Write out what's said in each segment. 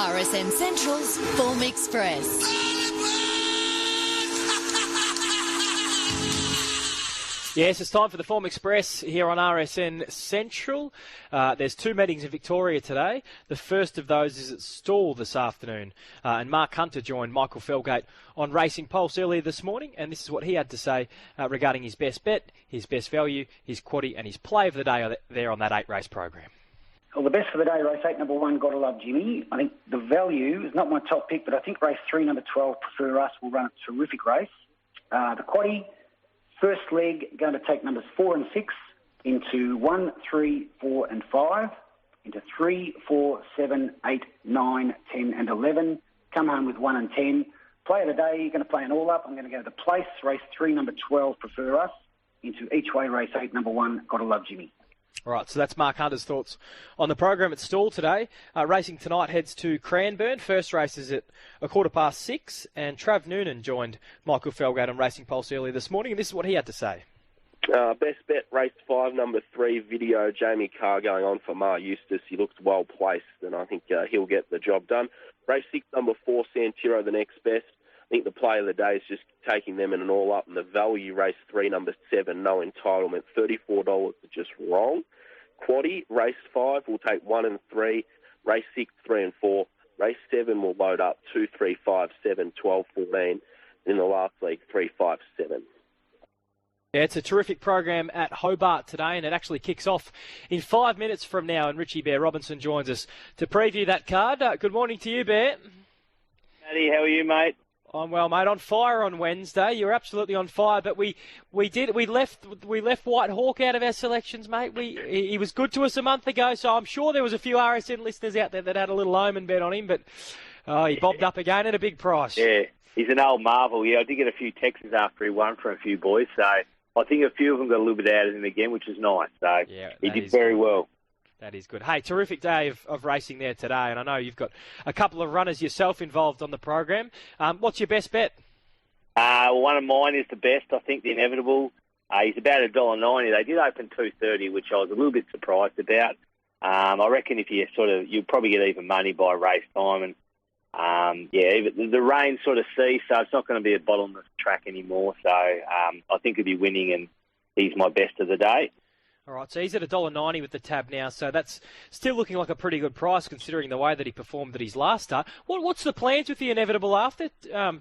RSN Central's Form Express. Yes, it's time for the Form Express here on RSN Central. There's two meetings in Victoria today. The first of those is at Stawell this afternoon. And Mark Hunter joined Michael Felgate on Racing Pulse earlier this morning. And this is what he had to say regarding his best bet, his best value, his quaddie and his play of the day there on that 8-race program. Well, the best for the day, race 8, number 1, Gotta Love Jimmy. I think the value is not my top pick, but I think race 3, number 12, Prefer Us, will run a terrific race. The quaddie, first leg, going to take numbers 4 and 6 into 1, 3, 4 and 5, into 3, 4, 7, 8, 9, 10 and 11. Come home with 1 and 10. Play of the day, you're going to play an all-up. I'm going to go to the place, race 3, number 12, Prefer Us, into each way, race 8, number 1, Gotta Love Jimmy. All right, so that's Mark Hunter's thoughts on the program at Stawell today. Racing tonight heads to Cranbourne. First race is at 6:15, and Trav Noonan joined Michael Felgate on Racing Pulse earlier this morning, and this is what he had to say. Best bet, race 5, number 3, Video, Jamie Carr going on for Mar Eustace. He looks well placed, and I think he'll get the job done. Race 6, number 4, Santiro, the next best. I think the play of the day is just taking them in an all-up, and the value, race 3, number 7, No Entitlement, $34 is just wrong. Quaddie, race 5, will take 1 and 3. Race 6, 3 and 4. Race 7 will load up 2, 3, 5, 7, 12, 14. In the last league, 3, 5, 7. Yeah, it's a terrific program at Hobart today, and it actually kicks off in 5 minutes from now, and Richie Bear Robinson joins us to preview that card. Good morning to you, Bear. Matty, how are you, mate? I'm well, mate. On fire on Wednesday. You're absolutely on fire. But we left White Hawk out of our selections, mate. He was good to us a month ago, so I'm sure there was a few RSN listeners out there that had a little omen bet on him. But he bobbed up again at a big price. Yeah, he's an old marvel. Yeah, I did get a few texts after he won from a few boys, so I think a few of them got a little bit out of him again, which is nice. So yeah, he did very well. That is good. Hey, terrific day of racing there today, and I know you've got a couple of runners yourself involved on the program. What's your best bet? One of mine is the best. I think the Inevitable. He's about $1.90. They did open $2.30, which I was a little bit surprised about. I reckon if you'll probably get even money by race time, and the rain sort of ceased, so it's not going to be a bottomless track anymore. So I think he'll be winning, and he's my best of the day. All right, so he's at $1.90 with the tab now, so that's still looking like a pretty good price considering the way that he performed at his last start. What's the plans with the Inevitable after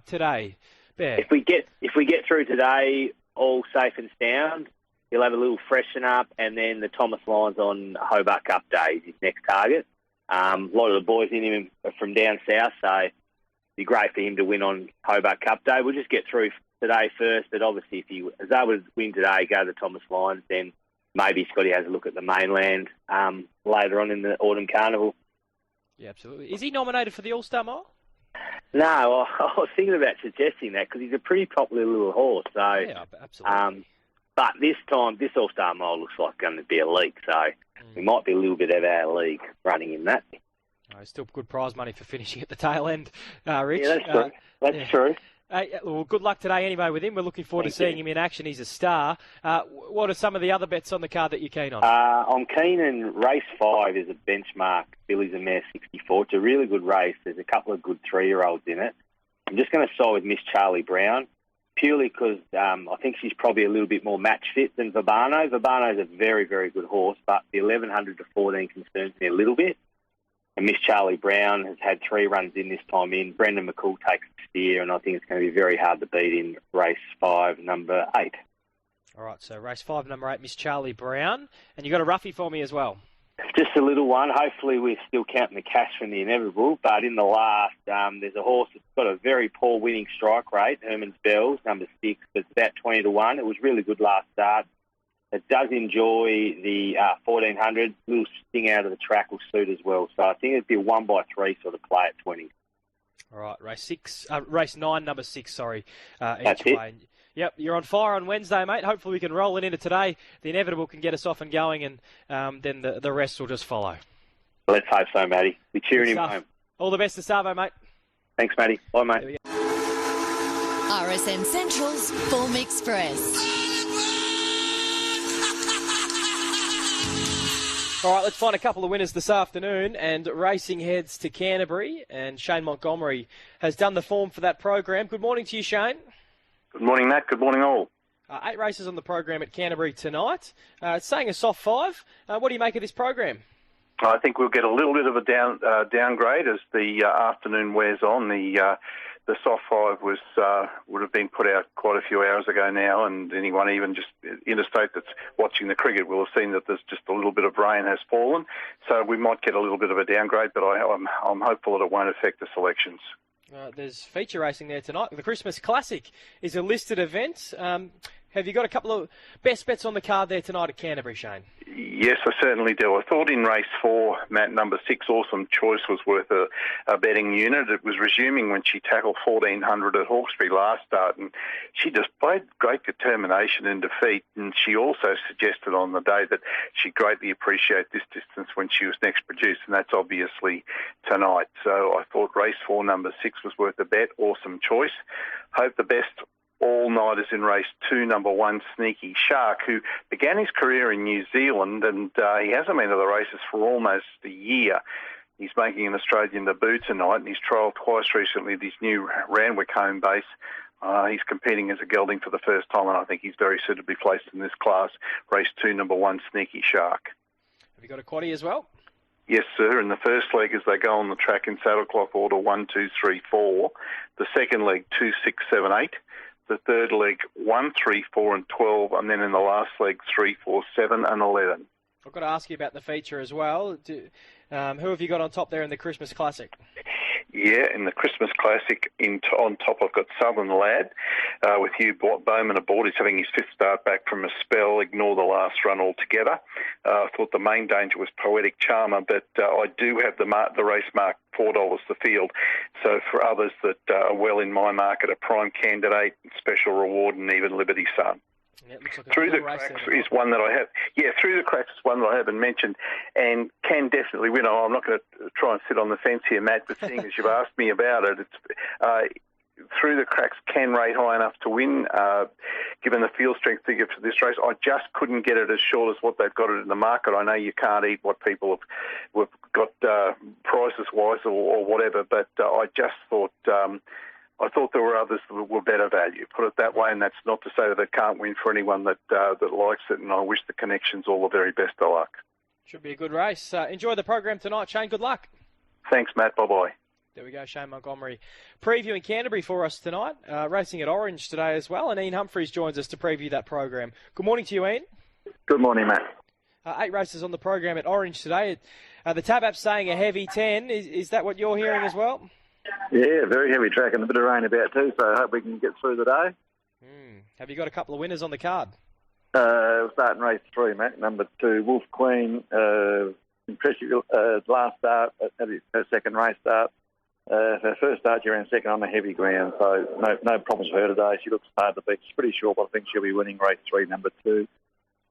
today, Bear? If we get through today, all safe and sound, he'll have a little freshen up, and then the Thomas Lyons on Hobart Cup Day is his next target. A lot of the boys in him are from down south, so it'd be great for him to win on Hobart Cup Day. We'll just get through today first, but obviously if he is able to win today, go to Thomas Lyons, then maybe Scotty has a look at the mainland later on in the Autumn Carnival. Yeah, absolutely. Is he nominated for the All-Star Mile? No, I was thinking about suggesting that because he's a pretty popular little horse. So, yeah, absolutely. But this time, this All-Star Mile looks like going to be a leak, so we might be a little bit out of our league running in that. Still good prize money for finishing at the tail end, Rich. Yeah, that's true. That's true. Well, good luck today anyway with him. We're looking forward to seeing him in action. He's a star. What are some of the other bets on the card that you're keen on? I'm keen in race 5 is a benchmark, Billy's a Mare 64. It's a really good race. There's a couple of good 3-year-olds in it. I'm just going to side with Miss Charlie Brown, purely because I think she's probably a little bit more match fit than Verbano. Verbano's a very, very good horse, but the 1100 to 14 concerns me a little bit. And Miss Charlie Brown has had 3 runs in this time in. Brendan McCool takes the steer, and I think it's going to be very hard to beat in race 5, number 8. All right, so race 5, number 8, Miss Charlie Brown. And you got a roughie for me as well. Just a little one. Hopefully we're still counting the cash from the Inevitable. But in the last, there's a horse that's got a very poor winning strike rate, Herman's Bells, number 6. But it's about 20 to 1. It was really good last start. It does enjoy the 1400. Little sting out of the track will suit as well. So I think it'd be a 1x3 sort of play at 20. All right, race 9, number 6, sorry, That's each way. Yep, you're on fire on Wednesday, mate. Hopefully we can roll it into today. The Inevitable can get us off and going, and then the rest will just follow. Let's hope so, Matty. We're cheering him home. All the best to Savo, mate. Thanks, Matty. Bye, mate. RSN Central's Form Express. All right, let's find a couple of winners this afternoon, and racing heads to Canterbury, and Shane Montgomery has done the form for that program. Good morning to you, Shane. Good morning, Matt. Good morning, all. 8 races on the program at Canterbury tonight. It's saying a soft 5. What do you make of this program? I think we'll get a little bit of a downgrade as the afternoon wears on. The soft 5 would have been put out quite a few hours ago now, and anyone even just interstate that's watching the cricket will have seen that there's just a little bit of rain has fallen. So we might get a little bit of a downgrade, but I'm hopeful that it won't affect the selections. There's feature racing there tonight. The Christmas Classic is a listed event. Have you got a couple of best bets on the card there tonight at Canterbury, Shane? Yes, I certainly do. I thought in race 4, Matt, number 6, Awesome Choice was worth a betting unit. It was resuming when she tackled 1400 at Hawkesbury last start, and she displayed great determination in defeat, and she also suggested on the day that she'd greatly appreciate this distance when she was next produced, and that's obviously tonight. So I thought race 4, number 6 was worth a bet. Awesome Choice. Hope the best all-nighters in race 2, number 1, Sneaky Shark, who began his career in New Zealand, and he hasn't been to the races for almost a year. He's making an Australian debut tonight, and he's trialled twice recently at his new Randwick home base. He's competing as a gelding for the first time, and I think he's very suitably placed in this class. Race 2, number 1, Sneaky Shark. Have you got a quaddie as well? Yes, sir. In the first leg, as they go on the track in saddlecloth order 1, 2, 3, 4. The second leg, 2, 6, 7, 8. The third leg, 1, 3, 4 and 12, and then in the last leg, 3, 4, 7 and 11. I've got to ask you about the feature as well. Who have you got on top there in the Christmas Classic? Yeah, in the Christmas Classic, on top I've got Southern Lad with Hugh Bowman aboard. He's having his 5th start back from a spell. Ignore the last run altogether. I thought the main danger was Poetic Charmer, but I do have the race mark $4 the field. So for others that are well in my market, a Prime Candidate, Special Reward, and even Liberty Sun. Yeah, it looks like Through the Cracks is one that I have. Yeah, Through the Cracks is one that I haven't mentioned, and can definitely win. I'm not going to try and sit on the fence here, Matt, but seeing as you've asked me about it, it's Through the Cracks can rate high enough to win, given the field strength figure for this race. I just couldn't get it as short as what they've got it in the market. I know you can't eat what people have got prices-wise or whatever, but I just thought... I thought there were others that were better value, put it that way, and that's not to say that it can't win for anyone that likes it, and I wish the Connections all the very best of luck. Should be a good race. Enjoy the program tonight, Shane. Good luck. Thanks, Matt. Bye-bye. There we go, Shane Montgomery previewing Canterbury for us tonight, racing at Orange today as well, and Ian Humphreys joins us to preview that program. Good morning to you, Ian. Good morning, Matt. 8 races on the program at Orange today. The tab app's saying a heavy 10. Is that what you're hearing as well? Yeah, very heavy track and a bit of rain about too, so I hope we can get through the day. Have you got a couple of winners on the card? Starting race 3, Matt. Number 2, Wolf Queen. Impressive last start at her second race start. Her first start, she ran second on the heavy ground, so no problems for her today. She looks hard to beat. She's pretty short, but I think she'll be winning race 3, number 2.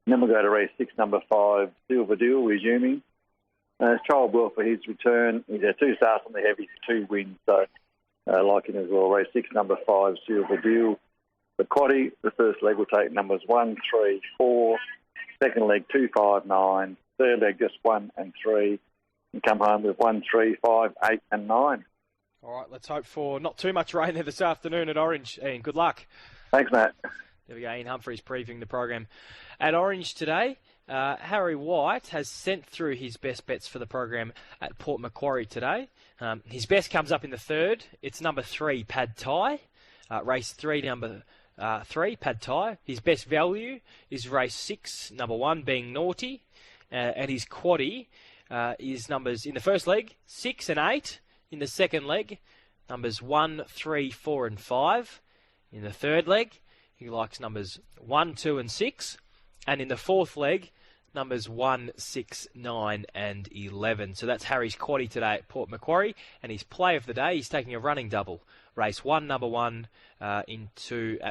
Then we'll go to race 6, number 5, Silver Deal, resuming. It's trialled well for his return. He's had 2 starts on the heavy, 2 wins, so like him as well. Race 6, number 5, Silver Deal. The quaddie, the first leg will take numbers 1, 3, 4. Second leg, 2, 5, 9. Third leg, just 1 and 3. And come home with 1, 3, 5, 8 and 9. All right, let's hope for not too much rain there this afternoon at Orange. Ian, good luck. Thanks, Matt. There we go, Ian Humphreys previewing the program at Orange today. Harry White has sent through his best bets for the program at Port Macquarie today. His best comes up in the third. It's number 3, Pad Thai. Race 3, number 3, Pad Thai. His best value is race 6, number 1, Being Naughty. And his quaddie is numbers in the first leg, 6 and 8. In the second leg, numbers 1, 3, 4 and 5. In the third leg, he likes numbers 1, 2 and 6. And in the fourth leg, numbers 1, 6, 9 and 11. So that's Harry's quaddie today at Port Macquarie. And his play of the day, he's taking a running double. Race 1, number 1,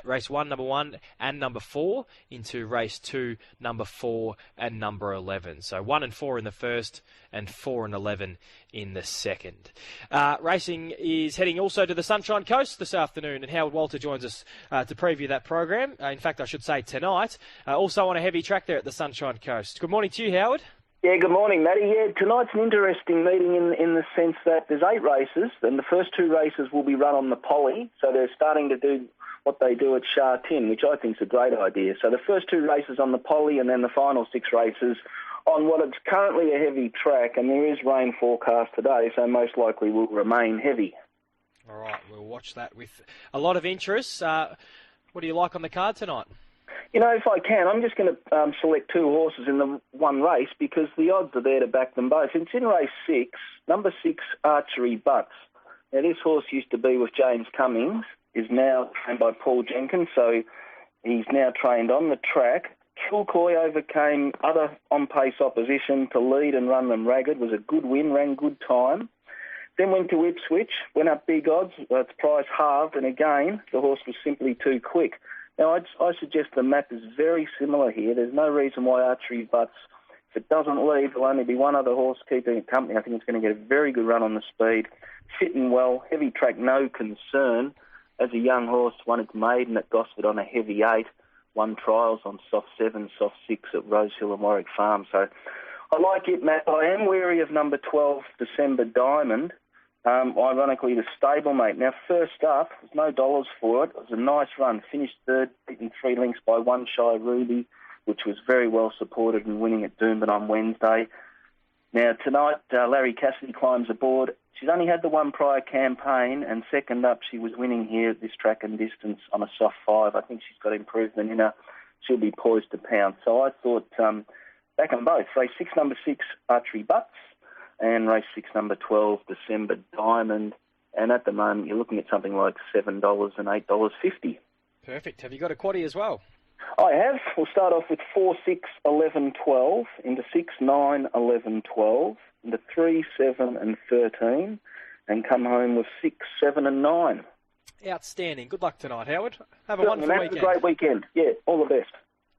race 1, number 1 and number 4 into race 2, number 4 and number 11. So 1 and 4 in the first and 4 and 11 in the second. Racing is heading also to the Sunshine Coast this afternoon, and Howard Walter joins us to preview that program. In fact, I should say tonight. Also on a heavy track there at the Sunshine Coast. Good morning to you, Howard. Yeah, good morning, Matty. Yeah, tonight's an interesting meeting in the sense that there's 8 races, and the first 2 races will be run on the Poly, so they're starting to do what they do at Sha Tin, which I think is a great idea. So the first 2 races on the Poly, and then the final 6 races on what is currently a heavy track, and there is rain forecast today, so most likely will remain heavy. All right, we'll watch that with a lot of interest. What do you like on the card tonight? You know, if I can, I'm just going to select 2 horses in the one race because the odds are there to back them both. It's in race 6, number 6, Archery Butts. Now, this horse used to be with James Cummings, is now trained by Paul Jenkins, so he's now trained on the track. Kilcoy overcame other on-pace opposition to lead and run them ragged, was a good win, ran good time. Then went to Ipswich, went up big odds, its price halved, and again, the horse was simply too quick. Now, I suggest the map is very similar here. There's no reason why Archery Butts, if it doesn't lead, there'll only be one other horse keeping it company. I think it's going to get a very good run on the speed. Sitting well, heavy track, no concern. As a young horse, won its maiden at Gosford on a heavy 8, won trials on soft 7, soft 6 at Rosehill and Warwick Farm. So I like it, Matt. I am wary of number 12, December Diamond. Ironically, the stablemate. Now, first up, there's no dollars for it. It was a nice run. Finished third, beaten 3 lengths by One Shy Ruby, which was very well supported and winning at Doomben on Wednesday. Now, tonight, Larry Cassidy climbs aboard. She's only had the one prior campaign, and second up, she was winning here at this track and distance on a soft 5. I think she's got improvement in her. She'll be poised to pounce. So I thought back on both. Race 6, number 6, Archery Butts, and race 6, number 12, December Diamond. And at the moment, you're looking at something like $7 and $8.50. Perfect. Have you got a quaddie as well? I have. We'll start off with 4, 6, 11, 12, into 6, 9, 11, 12, into 3, 7 and 13, and come home with 6, 7 and 9. Outstanding. Good luck tonight, Howard. Have a wonderful weekend. Have a great weekend. Yeah, all the best.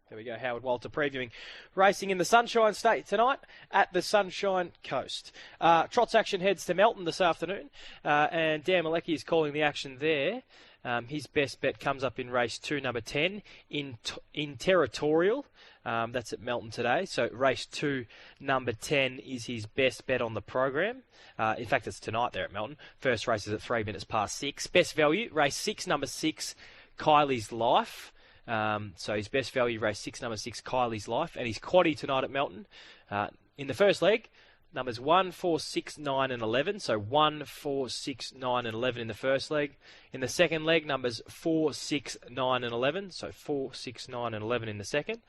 There we go, Howard Walter previewing racing in the Sunshine State tonight at the Sunshine Coast. Trots action heads to Melton this afternoon, and Dan Malecki is calling the action there. His best bet comes up in race 2, number 10, in Territorial. That's at Melton today. So race 2, number 10 is his best bet on the program. In fact, it's tonight there at Melton. First race is at 3 minutes past 6. Best value, race 6, number 6, Kylie's Life. So his best value, race 6, number 6, Kylie's Life. And his quaddie tonight at Melton. In the first leg, numbers 1, 4, 6, 9 and 11. So 1, 4, 6, 9 and 11 in the first leg. In the second leg, numbers 4, 6, 9 and 11. So 4, 6, 9 and 11 in the second.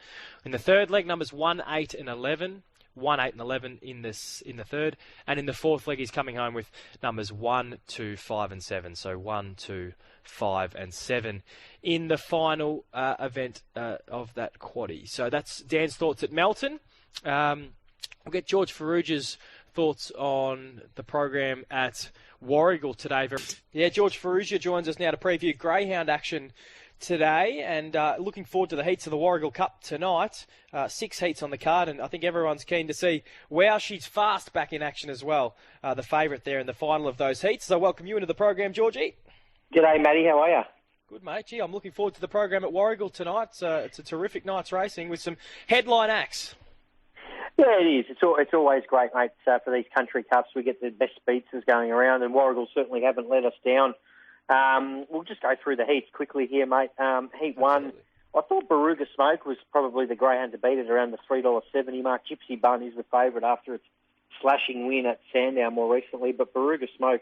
In the third leg, numbers 1, 8 and 11. 1, 8 and 11 in the third. And in the fourth leg, he's coming home with numbers 1, 2, 5 and 7. So 1, 2, 5 and 7 in the final event of that quaddie. So that's Dan's thoughts at Melton. We'll get George Farrugia's thoughts on the program at Warragul today. Yeah, George Farrugia joins us now to preview greyhound action today, and looking forward to the heats of the Warragul Cup tonight. 6 heats on the card, and I think everyone's keen to see Wow She's Fast back in action as well, the favourite there in the final of those heats. So welcome you into the program, Georgie. G'day, Matty. How are you? Good, mate. Gee, I'm looking forward to the program at Warragul tonight. It's a terrific night's racing with some headline acts. Yeah, it is. It's always great, mate, for these country cups. We get the best speedsters going around, and Warragul certainly haven't let us down. We'll just go through the heats quickly here, mate. Heat 1, I thought Baruga Smoke was probably the greyhound to beat it around the $3.70 mark. Gypsy Bun is the favourite after its slashing win at Sandown more recently, but Baruga Smoke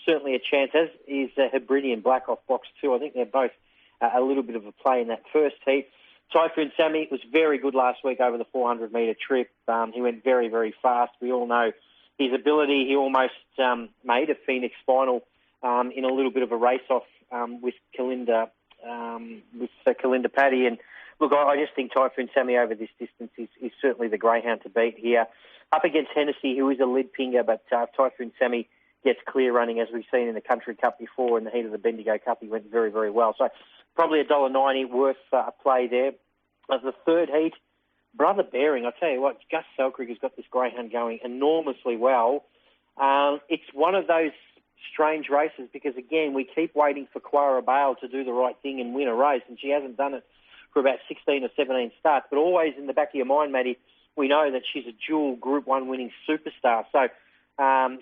certainly a chance, as is Hebridean Black off box 2. I think they're both a little bit of a play in that first heat. Typhoon Sammy was very good last week over the 400-metre trip. He went very, very fast. We all know his ability. He almost made a Phoenix final in a little bit of a race-off with Kalinda Paddy. And look, I just think Typhoon Sammy over this distance is certainly the greyhound to beat here. Up against Hennessy, who is a lead pinger, but Typhoon Sammy gets clear running, as we've seen in the Country Cup before. In the heat of the Bendigo Cup, he went very, very well. So probably $1.90 worth a play there. As the third heat, Brother Bearing, I tell you what, Gus Selkirk has got this greyhound going enormously well. It's one of those strange races because, again, we keep waiting for Quara Bale to do the right thing and win a race, and she hasn't done it for about 16 or 17 starts. But always in the back of your mind, Matty, we know that she's a dual Group 1 winning superstar. So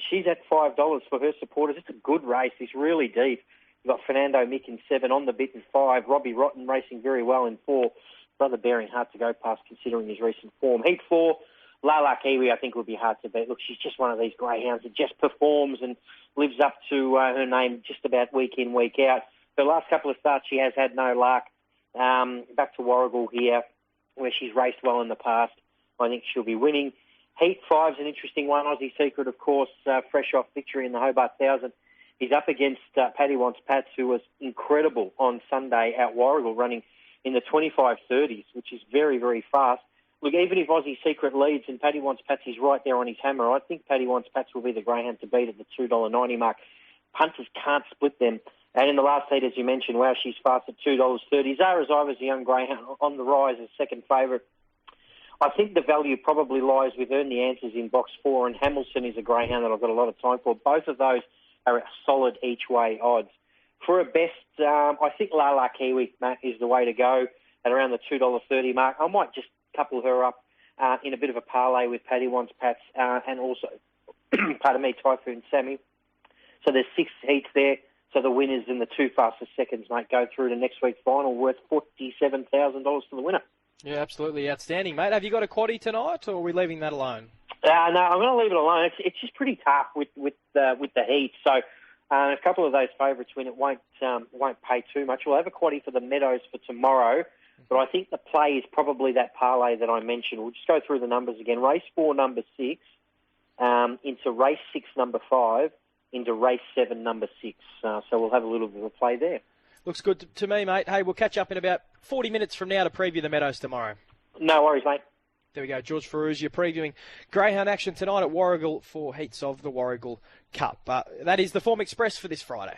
she's at $5 for her supporters. It's a good race. It's really deep. You've got Fernando Mick in 7, On the Bit in 5, Robbie Rotten racing very well in 4. Brother Bearing hard to go past considering his recent form. Heat 4, Lala Kiwi I think would be hard to beat. Look, she's just one of these greyhounds that just performs and lives up to her name just about week in, week out. Her last couple of starts she has had no luck. Back to Warragul here, where she's raced well in the past. I think she'll be winning. Heat 5's an interesting one. Aussie Secret, of course, fresh off victory in the Hobart 1000. He's up against Paddy Wants Pats, who was incredible on Sunday at Warragul, running in the 25.30s, which is very, very fast. Look, even if Aussie Secret leads and Paddy Wants Pats is right there on his hammer, I think Paddy Wants Pats will be the greyhound to beat at the $2.90 mark. Punters can't split them. And in the last heat, as you mentioned, wow, she's fast at $2.30. Zara's Iva's a young greyhound on the rise as second favourite. I think the value probably lies with Earn the Answers in box 4, and Hamilton is a greyhound that I've got a lot of time for. Both of those are at solid each-way odds. For a best, I think Lala Kiwi, Matt, is the way to go at around the $2.30 mark. I might just couple her up in a bit of a parlay with Paddy Wants Pats and also, pardon me, Typhoon Sammy. So there's 6 heats there. So the winners and the 2 fastest seconds, mate, go through to next week's final worth $47,000 to the winner. Yeah, absolutely outstanding, mate. Have you got a quaddie tonight, or are we leaving that alone? No, I'm going to leave it alone. It's just pretty tough with the heat. So a couple of those favourites win. It won't pay too much. We'll have a quaddie for the Meadows for tomorrow, but I think the play is probably that parlay that I mentioned. We'll just go through the numbers again. Race 4, number 6, into race 6, number 5, into race 7, number 6. So we'll have a little bit of a play there. Looks good to me, mate. Hey, we'll catch up in about 40 minutes from now to preview the Meadows tomorrow. No worries, mate. There we go. George Ferruzia previewing greyhound action tonight at Warragul for heats of the Warragul Cup. That is the Form Express for this Friday.